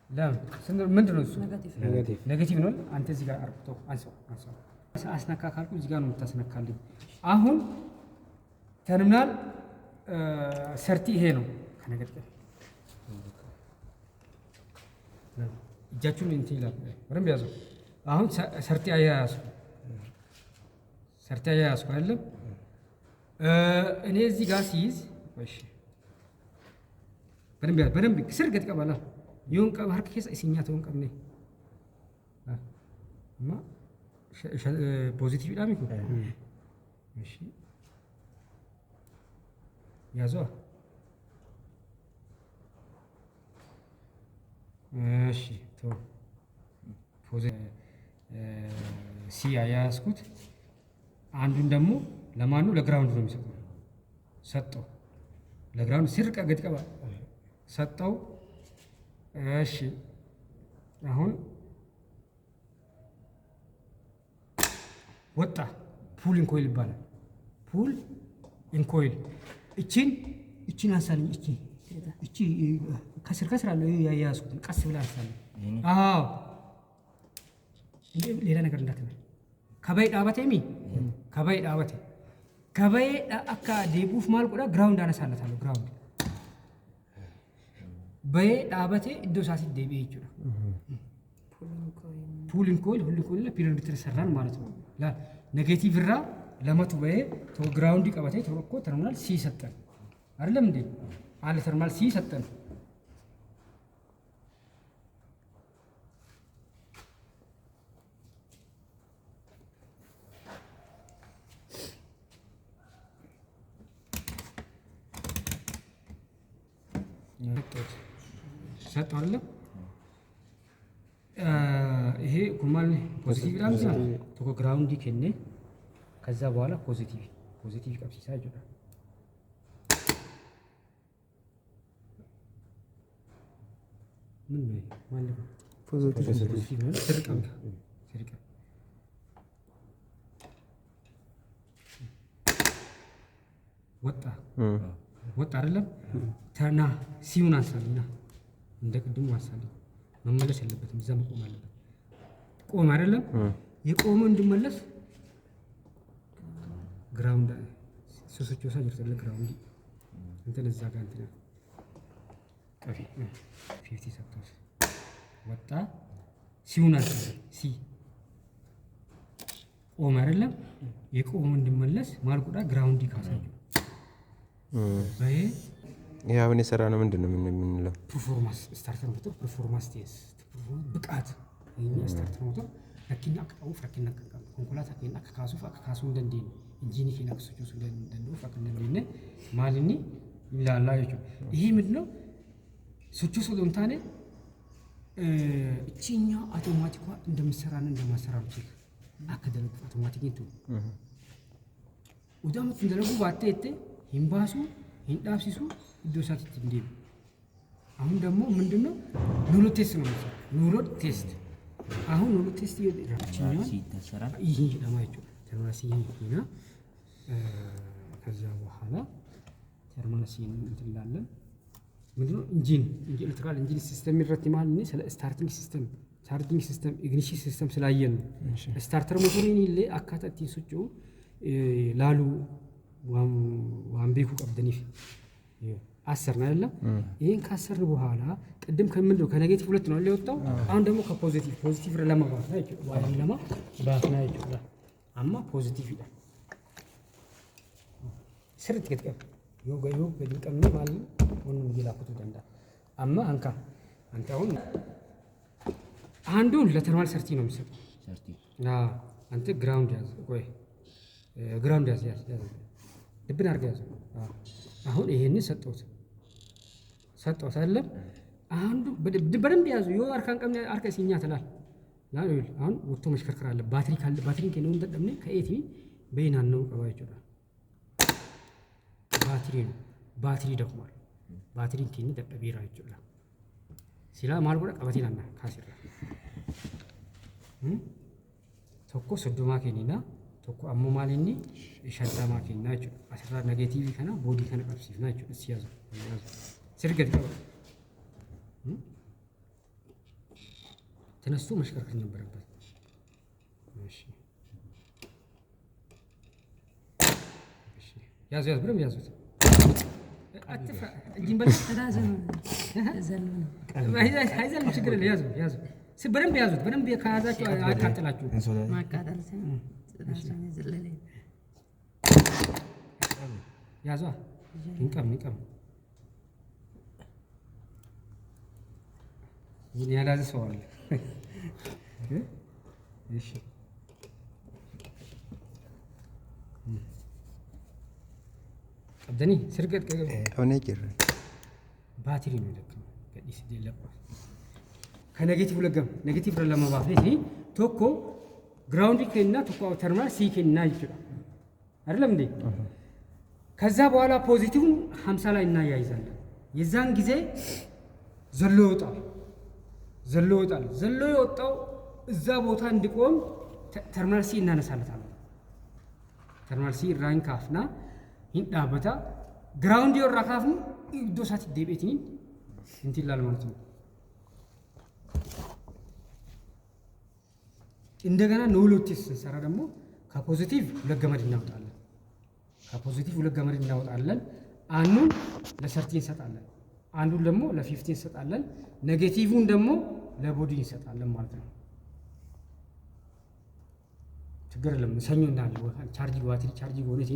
ለምን ምንድነው እሱ ኔጌቲቭ ነው። አንተ እዚህ ጋር አርክቶ አንሳው አስነካ ካልኩ እዚህ ጋር ነው የምታስነካልኝ። አሁን ተርሚናል ሰርቲ ይሄ ነው ከነገጠ እጃችሁን እንትን ይላል ወረም ያዘው። አሁን ሰርቲ አያያዝኩ አይደለም እኔ እዚህ ጋር ሲይዝ እሺ በደንብ ስር ገጥቀባላ ይሁን ቀባርክ ከሰ ሲኛት ሆን ቀብኔ ማ ፖዚቲቭ ዳም ይኩ እሺ ያዘው እሺ ቶ ሲ አያያዝኩት አንዱን ደግሞ ለማኑ ለግራውንድ ነው የሚሰጠው ሰጠው ለግራውንድ ስር ገጥቀባ ሰጠው እሺ አሁን ወጣ ፑል ኢንኮይል ይባላል። ፑል ኢንኮይል እቺን አንሳልኝ እቺ ከስር አለው ያያዝኩት ቀስ ብላ አንሳልኝ። አዎ ሌላ ነገር እንዳትመል ከበይ ዳባቴሚ ከበይ አካ ዴቡፍ ማልቆዳ ግራውንድ አነሳለታለሁ ግራውንድ በይ ዳባቴ እዶሳሲ ዴቢ ይችላል ፑል ኢንኮይል ሁሉ ኮል ፒሪዮድ ተሰራን ማለት ነው። ላ ኔጌቲቭ ራ ለመቱ በይ ቶ ግራውንድ ይቀበቴ ተወኮ ተርሚናል ሲ ሰጠን አይደለም እንዴ አለ ተርሚናል ሲ ሰጠን ሰጠው አይደለም ይሄ ኩማል ፖዚቲቭ ዳምስ ቶኮ ግራውንድ ከነ ከዛ በኋላ ፖዚቲቭ ቀብሲሳ ይጀምራል። ምን ነው ማለት ነው ፖዚቲቭ ነው ስርቀም ወጣ አይደለም ተና ሲዩን አንሳልና እንደ ቅድሙ አንሳልኝ መመለስ የለበትም እዛ መቆም አለበት። ቆም አይደለም የቆመ እንድመለስ ግራውንድ ሶሶቹ ሳይርተለ ግራውንድ እንትን እዛ ጋር እንትን ቀፊ 50 ሰክተስ ወጣ ሲዩን አንሳልኝ ሲ ቆም አይደለም የቆመ እንድመለስ ማልቆዳ ግራውንድ ካሳዩ አሁን የሰራ ነው ምንድነው የምንለው? ፐርፎርማንስ ስታርተር ሞተር ፐርፎርማንስ ቴስት ብቃት ይሄ ስታርተር ሞተር ለኪና አቀጣው ፍራኪና አቀጣው ኮንኮላታ ከና ከካሱ እንደንዴ ኢንጂኒ ከና ከሶቹ እንደንዴ ፍራኪና እንደንዴ ማልኒ ይላላዩ ይሄ ምንድነው ሶቹ ሶዶንታኔ እቺኛ አውቶማቲኳ እንደምሰራና እንደማሰራው ቼክ አከደለ አውቶማቲክ እንቱ ወዳም እንደረጉ ባቴቴ ሂምባሱ ሂንዳብሲሱ ዶሳት እንዴ አሁን ደግሞ ምንድነው ኑሮ ቴስት ነው ማለት ኑሮ ቴስት አሁን ኑሮ ቴስት ይራችኛው ሲተሰራ ይሄ ለማይቸው ተርማሲን እና ከዛ በኋላ ተርማሲን እንትላለን ምንድነው ኢንጂን ኤሌክትሪካል ኢንጂን ሲስተም ይረትማል ነው ስለ ስታርቲንግ ሲስተም ቻርጂንግ ሲስተም ኢግኒሽን ሲስተም ስላየን ስታርተር ሞተሪን ይለ አካታቲ ሱጩ ላሉ ዋምቤኩ ቀብደኒፍ አሰር ነው አይደለም ይሄን ካሰር በኋላ ቅድም ከምንድነው ከኔጌቲቭ ሁለት ነው ሊወጣው አሁን ደግሞ ከፖዚቲቭ ለማባስ ነው ይችላል ለማ ባስ ነው ይችላል አማ ፖዚቲቭ ይላል ስርት ከተቀበ ዮጋዮ በድቀም ማለት ወንንም ይላኩት ደንዳ አማ አንተ አሁን አንዱን ለተርማል ሰርቲ ነው የሚሰጠው ሰርቲ አንተ ግራውንድ ያዝ ቆይ ግራውንድ ያዝ ልብን አድርገህ ያዘው። አሁን ይሄንን ሰጠሁት አይደለም አንዱ በደንብ ያዙ ይኸው አርካን ቀም አርከ ሲኛ ትላል ላል አሁን ወጥቶ መሽከርከር አለ ባትሪ ካለ ባትሪ ከነው እንደደምነ ከኤቲ በይናን ነው ቀባይ ይችላል ባትሪ ደክሟል ባትሪ ከነ ደበቢራ ይችላል ሲላ ማልጎዳ ቀበቴናና ካሲራ ቶኮ ሰዶማ ከኒና ቶኮ አሞማሊኒ ሸዳማ ከናቹ አስራ ኔጌቲቭ ከና ቦዲ ከና ቀብሲፍ ናቹ ሲያዙ ስርገት ቀባ ተነስቶ መሽከርከር ነበረበት። እሺ እሺ ያዙ በደንብ ያዙት። አትፍራ እጅን በል ተዳዘነ አይዘልም ችግር የለም። ያዙ በደንብ ያዙት። በደንብ ከያዛችሁ አያቃጥላችሁ። ማቃጠል ያዟ ይንቀም ይሄን ያላዘ ሰው አለ። እሺ ቀደኒ ስርቀት ሆነ ይቀር ባትሪ ነው ደከመ ገዲስ ደለባ ከኔጌቲቭ ለገም ኔጌቲቭ ለማባፈት ቶኮ ግራውንድ ከና ቶኮ ተርሚናል ሲ ከና ይችላል አይደለም እንዴ? ከዛ በኋላ ፖዚቲቭን 50 ላይ እናያይዛለን። የዛን ጊዜ ዘሎ ይወጣል። ዘሎ የወጣው እዛ ቦታ እንዲቆም ተርሚናል ሲ እናነሳለታለን። ተርሚናል ሲ ራን ካፍና ዳበታ ግራውንድ የወራ ካፍኑ ዶሳት ዴቤቲን እንቲላል ማለት ነው። እንደገና ኖሎቲስ ስንሰራ ደግሞ ከፖዚቲቭ ሁለት ገመድ እናወጣለን። አንዱን ለ30 እንሰጣለን፣ አንዱን ደግሞ ለ50 እንሰጣለን። ኔጌቲቭን ደግሞ ለቦዲ እንሰጣለን ማለት ነው። ችግር የለም። ሰኞ እና ቻርጅ ባትሪ ቻርጅ ሆነች